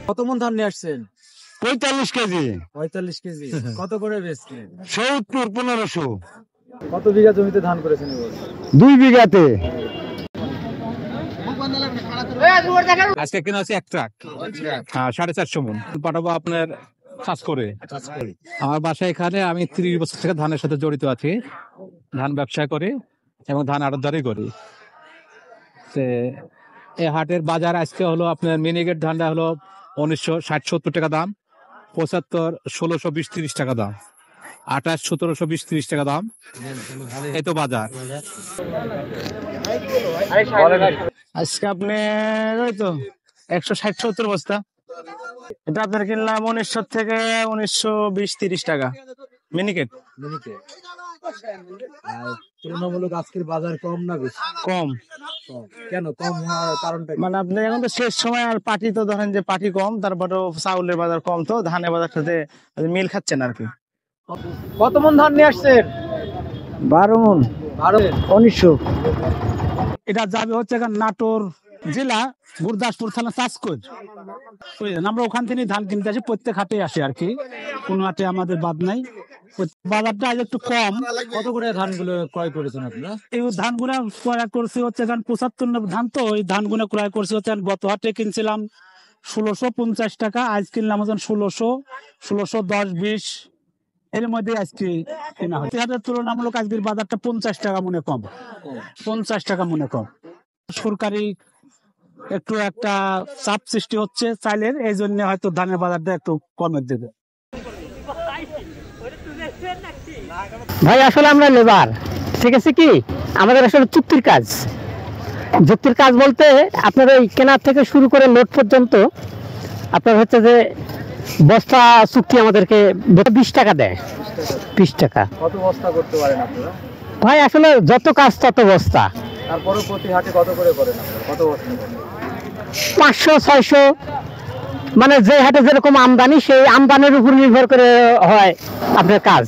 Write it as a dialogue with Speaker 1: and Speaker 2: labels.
Speaker 1: কত মন ধান নিয়ে আসছেন?
Speaker 2: 45 কেজি।
Speaker 1: 45 কেজি। কত করে বেচছেন?
Speaker 2: 70 1500।
Speaker 1: কত বিঘা জমিতে ধান করেছেন এবছর?
Speaker 2: 2 বিঘাতে।
Speaker 3: আজকে কিনা আছে 1 ট্রাক। হ্যাঁ 450 মন পাঠাবো আপনার কাজ করে। আমার বাসা এখানে, আমি 30 বছর থেকে ধানের সাথে জড়িত আছি। ধান ব্যবসা করি এবং ধান আড়তদারি করি। এই হাটের বাজার আজকে হলো আপনার মিনিকেট ধানটা হলো 1960-70 টাকা দাম, 75 1620-30 টাকা দাম, 28 1720-30 টাকা দাম। এই তো বাজার
Speaker 2: আজকে আপনি ওই তো 160-70 বস্তা। এটা আপনার কিনলাম 1900 থেকে 1920-30 টাকা মিনিকেট।
Speaker 1: আর তুলনামূলক আজকের বাজার কম না বেশি?
Speaker 2: কম।
Speaker 1: কেন কম হওয়ার কারণটা কি?
Speaker 2: মানে আপনি এখন তো শেষ সময়, আর পাটি তো ধরেন যে পাটি কম, তারপরে চাউলের বাজার কম, তো ধানের বাজার সাথে মিল খাচ্ছেন আর কি।
Speaker 1: কত মন ধান নিয়ে আসছেন?
Speaker 2: 12 মন। 1900।
Speaker 4: এটা যাবে হচ্ছে নাটোর জেলা গুরদাসপুর থানা চাষকোর। আমরা ওখান থেকে ধান কিনতে আসি, প্রত্যেক হাটে আসি আর কি, কোনো হাটে আমাদের বাদ নাই। বাজারটা আজ একটু কম।
Speaker 1: কত করে ধানগুলো ক্রয় করেছেন আপনারা?
Speaker 4: এই ধানগুলো ক্রয় করছি হচ্ছে 75 ধান, তো ওই ধানগুলো ক্রয় করছি হচ্ছে গত হাটে কিনছিলাম 1650 টাকা, আজ কিনলাম হচ্ছে 1610-20 এর মধ্যে আজকে কেনা হয়। হাটের তুলনামূলক আজকের বাজারটা 50 টাকা মনে কম, 50 টাকা মনে কম। সরকারি একটু একটা চাপ সৃষ্টি হচ্ছে চাইলের, এই জন্য হয়তো ধানের বাজারটা একটু কমের দেবে।
Speaker 5: ভাই আসলে আমরা লেবার, ঠিক আছে, কি আমাদের আসলে চুক্তির কাজ। যুক্তির কাজ বলতে আপনার ওই কেনার থেকে শুরু করে লোড পর্যন্ত আপনার হচ্ছে যে বস্তা চুক্তি আমাদেরকে 20 টাকা দেয়। 20 টাকা।
Speaker 1: কত বস্তা করতে পারেন আপনারা?
Speaker 5: ভাই আসলে যত কাজ তত বস্তা।
Speaker 1: তারপরে প্রতি হাটে কত করে করেন আপনারা? কত বস্তা?
Speaker 5: 500-600, মানে যে হাটে যেরকম আমদানি, সেই আমদানির উপর নির্ভর করে হয় আপনার কাজ।